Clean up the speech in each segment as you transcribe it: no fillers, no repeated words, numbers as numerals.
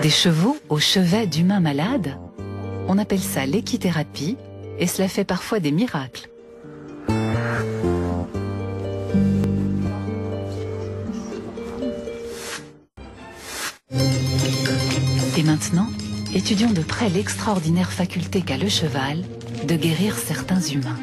Des chevaux au chevet d'humains malades, on appelle ça l'équithérapie et cela fait parfois des miracles. Et maintenant, étudions de près l'extraordinaire faculté qu'a le cheval de guérir certains humains.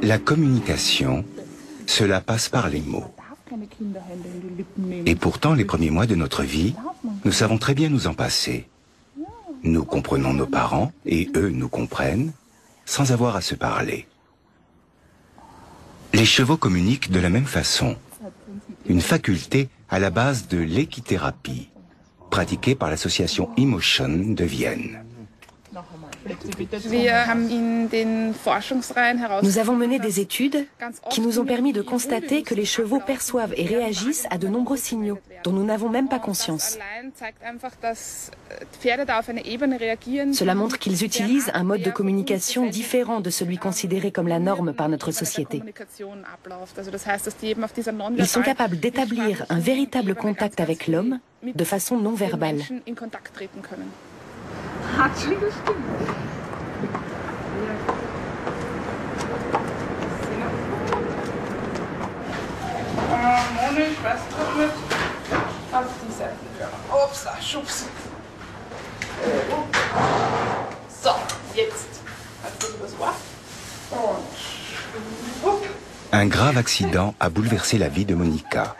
La communication, cela passe par les mots. Et pourtant, les premiers mois de notre vie, nous savons très bien nous en passer. Nous comprenons nos parents et eux nous comprennent sans avoir à se parler. Les chevaux communiquent de la même façon. Une faculté à la base de l'équithérapie, pratiquée par l'association Emotion de Vienne. Nous avons mené des études qui nous ont permis de constater que les chevaux perçoivent et réagissent à de nombreux signaux dont nous n'avons même pas conscience. Cela montre qu'ils utilisent un mode de communication différent de celui considéré comme la norme par notre société. Ils sont capables d'établir un véritable contact avec l'homme de façon non verbale. Un grave accident a bouleversé la vie de Monica.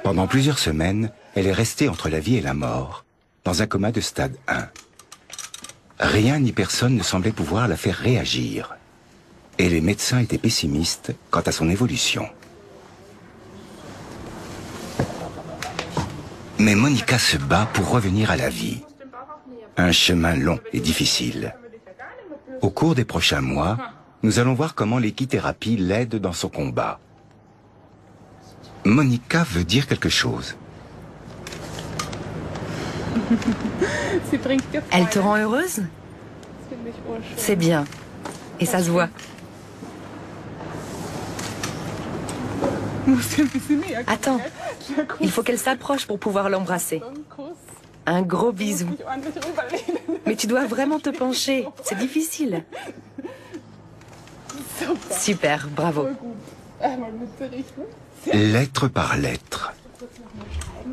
Pendant plusieurs semaines, elle est restée entre la vie et la mort, dans un coma de stade 1. Rien ni personne ne semblait pouvoir la faire réagir. Et les médecins étaient pessimistes quant à son évolution. Mais Monica se bat pour revenir à la vie. Un chemin long et difficile. Au cours des prochains mois, nous allons voir comment l'équithérapie l'aide dans son combat. Monica veut dire quelque chose. Elle te rend heureuse? C'est bien. Et ça se voit. Attends, il faut qu'elle s'approche pour pouvoir l'embrasser. Un gros bisou. Mais tu dois vraiment te pencher, c'est difficile. Super, bravo. Lettre par lettre.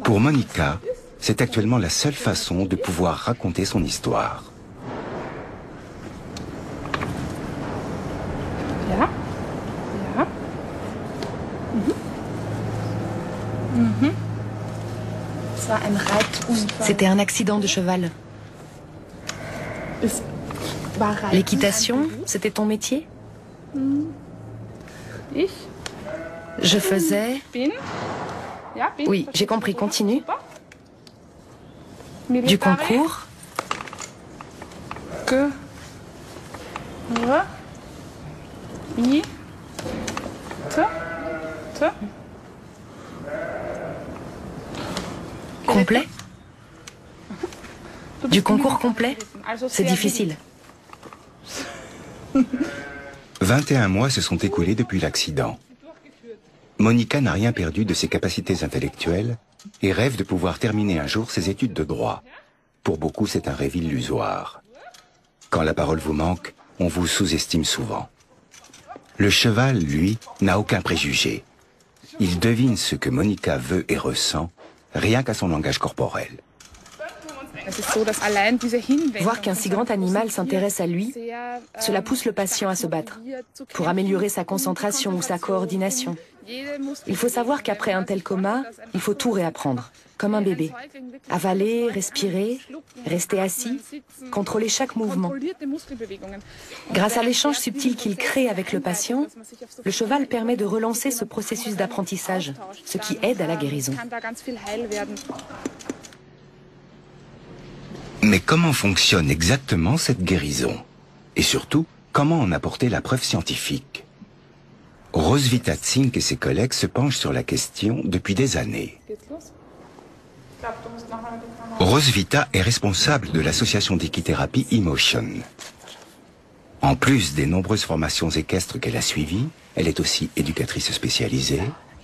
Pour Monica, c'est actuellement la seule façon de pouvoir raconter son histoire. C'était un accident de cheval. L'équitation, c'était ton métier? Je faisais... Oui, j'ai compris, continue. Du concours. Complet? Du concours complet? C'est difficile. 21 mois se sont écoulés depuis l'accident. Monica n'a rien perdu de ses capacités intellectuelles et rêve de pouvoir terminer un jour ses études de droit. Pour beaucoup, c'est un rêve illusoire. Quand la parole vous manque, on vous sous-estime souvent. Le cheval, lui, n'a aucun préjugé. Il devine ce que Monica veut et ressent, rien qu'à son langage corporel. Voir qu'un si grand animal s'intéresse à lui, cela pousse le patient à se battre pour améliorer sa concentration ou sa coordination. Il faut savoir qu'après un tel coma, il faut tout réapprendre, comme un bébé. Avaler, respirer, rester assis, contrôler chaque mouvement. Grâce à l'échange subtil qu'il crée avec le patient, le cheval permet de relancer ce processus d'apprentissage, ce qui aide à la guérison. Mais comment fonctionne exactement cette guérison? Et surtout, comment en apporter la preuve scientifique? Roswitha Zink et ses collègues se penchent sur la question depuis des années. Roswitha est responsable de l'association d'équithérapie Emotion. En plus des nombreuses formations équestres qu'elle a suivies, elle est aussi éducatrice spécialisée,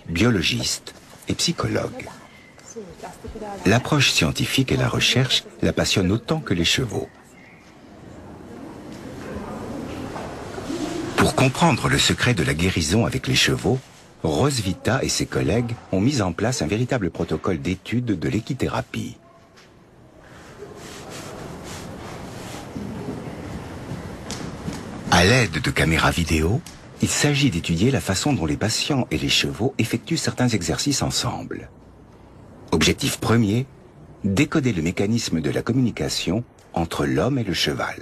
biologiste et psychologue. L'approche scientifique et la recherche la passionnent autant que les chevaux. Pour comprendre le secret de la guérison avec les chevaux, Roswitha et ses collègues ont mis en place un véritable protocole d'étude de l'équithérapie. À l'aide de caméras vidéo, il s'agit d'étudier la façon dont les patients et les chevaux effectuent certains exercices ensemble. Objectif premier, décoder le mécanisme de la communication entre l'homme et le cheval.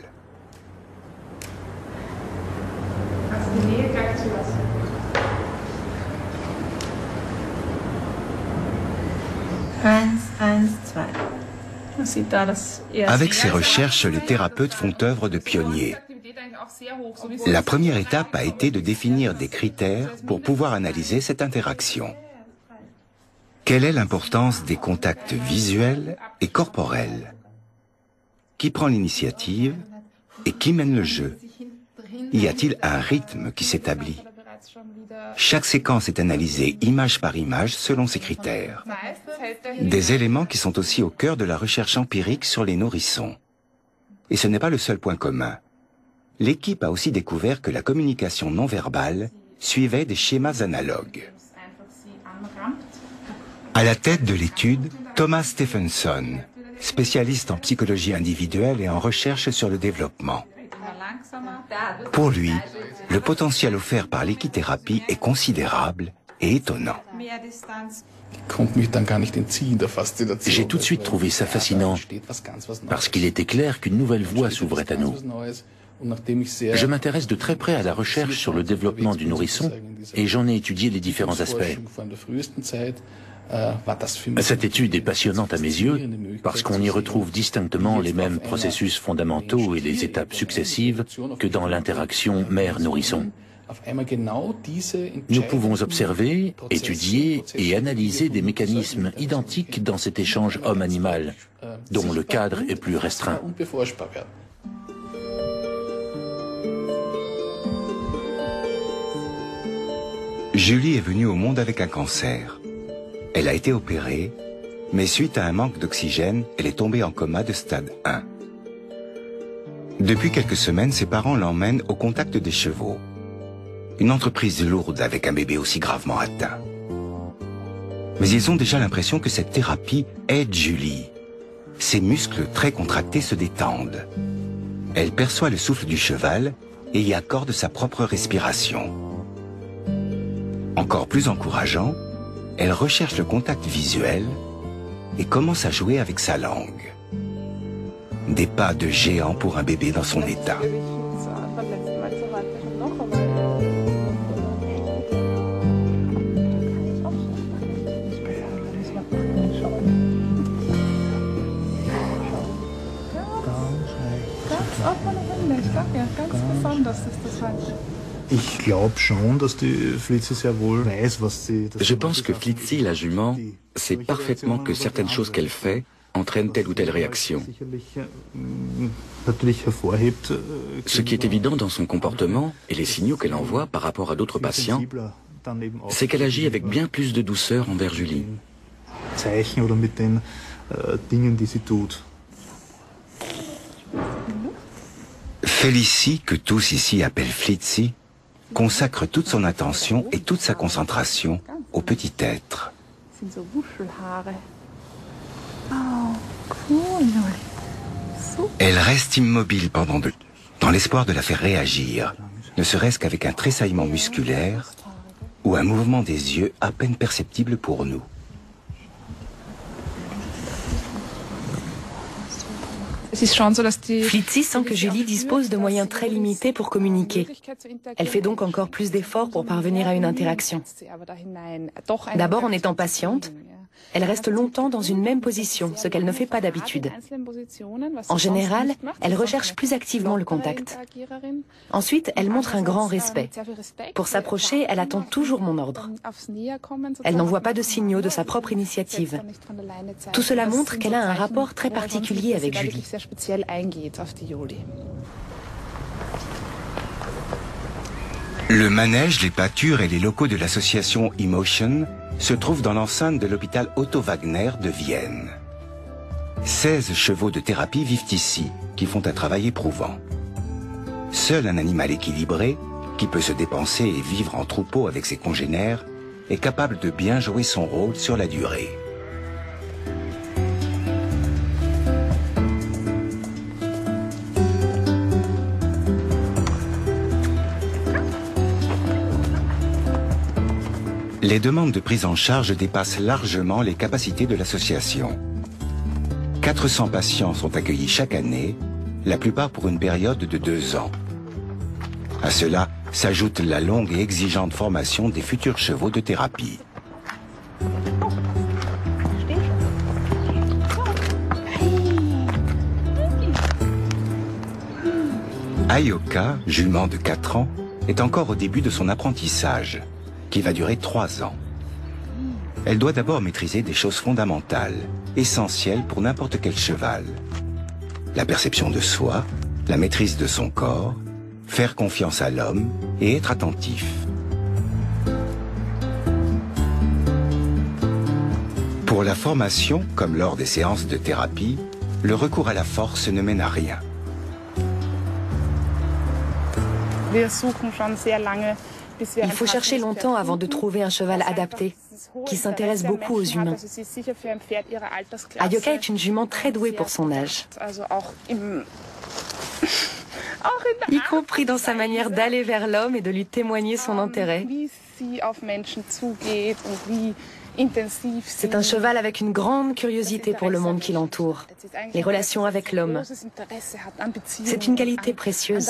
Avec ces recherches, les thérapeutes font œuvre de pionniers. La première étape a été de définir des critères pour pouvoir analyser cette interaction. Quelle est l'importance des contacts visuels et corporels? Qui prend l'initiative et qui mène le jeu? Y a-t-il un rythme qui s'établit? Chaque séquence est analysée image par image selon ces critères. Des éléments qui sont aussi au cœur de la recherche empirique sur les nourrissons. Et ce n'est pas le seul point commun. L'équipe a aussi découvert que la communication non verbale suivait des schémas analogues. À la tête de l'étude, Thomas Stephenson, spécialiste en psychologie individuelle et en recherche sur le développement. Pour lui, le potentiel offert par l'équithérapie est considérable et étonnant. J'ai tout de suite trouvé ça fascinant, parce qu'il était clair qu'une nouvelle voie s'ouvrait à nous. Je m'intéresse de très près à la recherche sur le développement du nourrisson et j'en ai étudié les différents aspects. Cette étude est passionnante à mes yeux parce qu'on y retrouve distinctement les mêmes processus fondamentaux et les étapes successives que dans l'interaction mère-nourrisson. Nous pouvons observer, étudier et analyser des mécanismes identiques dans cet échange homme-animal, dont le cadre est plus restreint. Julie est venue au monde avec un cancer. Elle a été opérée, mais suite à un manque d'oxygène, elle est tombée en coma de stade 1. Depuis quelques semaines, ses parents l'emmènent au contact des chevaux. Une entreprise lourde avec un bébé aussi gravement atteint. Mais ils ont déjà l'impression que cette thérapie aide Julie. Ses muscles très contractés se détendent. Elle perçoit le souffle du cheval et y accorde sa propre respiration. Encore plus encourageant, elle recherche le contact visuel et commence à jouer avec sa langue. Des pas de géant pour un bébé dans son état. Je pense que Flitzy, la jument, sait parfaitement que certaines choses qu'elle fait entraînent telle ou telle réaction. Ce qui est évident dans son comportement et les signaux qu'elle envoie par rapport à d'autres patients, c'est qu'elle agit avec bien plus de douceur envers Julie. Félicie, que tous ici appellent Flitzy, consacre toute son attention et toute sa concentration au petit être. Elle reste immobile pendant dans l'espoir de la faire réagir, ne serait-ce qu'avec un tressaillement musculaire ou un mouvement des yeux à peine perceptible pour nous. Flitzy sent que Julie dispose de moyens très limités pour communiquer. Elle fait donc encore plus d'efforts pour parvenir à une interaction. D'abord en étant patiente, elle reste longtemps dans une même position, ce qu'elle ne fait pas d'habitude. En général, elle recherche plus activement le contact. Ensuite, elle montre un grand respect. Pour s'approcher, elle attend toujours mon ordre. Elle n'envoie pas de signaux de sa propre initiative. Tout cela montre qu'elle a un rapport très particulier avec Julie. Le manège, les pâtures et les locaux de l'association Emotion se trouvent dans l'enceinte de l'hôpital Otto Wagner de Vienne. 16 chevaux de thérapie vivent ici, qui font un travail éprouvant. Seul un animal équilibré, qui peut se dépenser et vivre en troupeau avec ses congénères, est capable de bien jouer son rôle sur la durée. Les demandes de prise en charge dépassent largement les capacités de l'association. 400 patients sont accueillis chaque année, la plupart pour une période de 2 ans. À cela s'ajoute la longue et exigeante formation des futurs chevaux de thérapie. Ayoka, jument de 4 ans, est encore au début de son apprentissage, qui va durer 3 ans. Elle doit d'abord maîtriser des choses fondamentales, essentielles pour n'importe quel cheval. La perception de soi, la maîtrise de son corps, faire confiance à l'homme et être attentif. Pour la formation, comme lors des séances de thérapie, le recours à la force ne mène à rien. Il faut chercher longtemps avant de trouver un cheval adapté, qui s'intéresse beaucoup aux humains. Ayoka est une jument très douée pour son âge, y compris dans sa manière d'aller vers l'homme et de lui témoigner son intérêt. C'est un cheval avec une grande curiosité pour le monde qui l'entoure, les relations avec l'homme. C'est une qualité précieuse.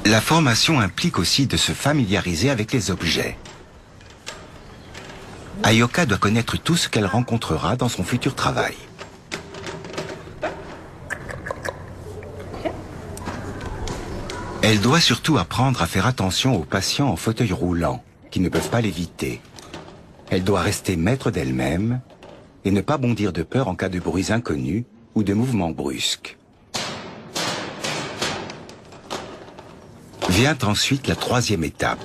La formation implique aussi de se familiariser avec les objets. Ayoka doit connaître tout ce qu'elle rencontrera dans son futur travail. Elle doit surtout apprendre à faire attention aux patients en fauteuil roulant, qui ne peuvent pas l'éviter. Elle doit rester maître d'elle-même et ne pas bondir de peur en cas de bruits inconnus ou de mouvements brusques. Vient ensuite la 3e étape,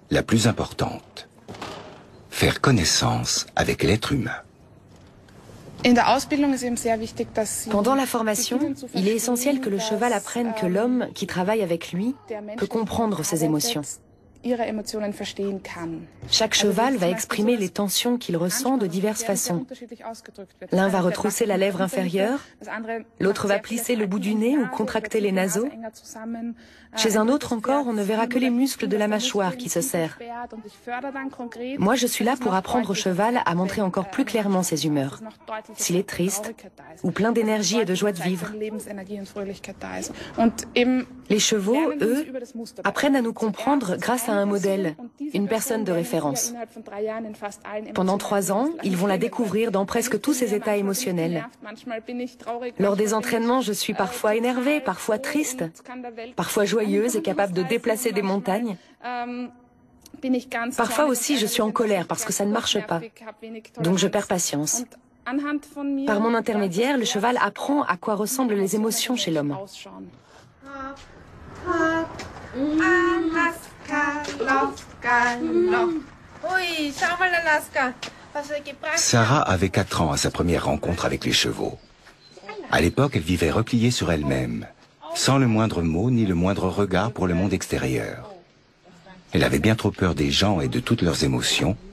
la plus importante. Faire connaissance avec l'être humain. Pendant la formation, il est essentiel que le cheval apprenne que l'homme qui travaille avec lui peut comprendre ses émotions. Chaque cheval va exprimer les tensions qu'il ressent de diverses façons. L'un va retrousser la lèvre inférieure, l'autre va plisser le bout du nez ou contracter les naseaux. Chez un autre encore, on ne verra que les muscles de la mâchoire qui se serrent. Moi, je suis là pour apprendre au cheval à montrer encore plus clairement ses humeurs, s'il est triste ou plein d'énergie et de joie de vivre. Les chevaux, eux, apprennent à nous comprendre grâce à un modèle, une personne de référence. Pendant 3 ans, ils vont la découvrir dans presque tous ses états émotionnels. Lors des entraînements, je suis parfois énervée, parfois triste, parfois joyeuse et capable de déplacer des montagnes. Parfois aussi, je suis en colère parce que ça ne marche pas. Donc je perds patience. Par mon intermédiaire, le cheval apprend à quoi ressemblent les émotions chez l'homme. Sarah avait 4 ans à sa première rencontre avec les chevaux. À l'époque, elle vivait repliée sur elle-même, sans le moindre mot ni le moindre regard pour le monde extérieur. Elle avait bien trop peur des gens et de toutes leurs émotions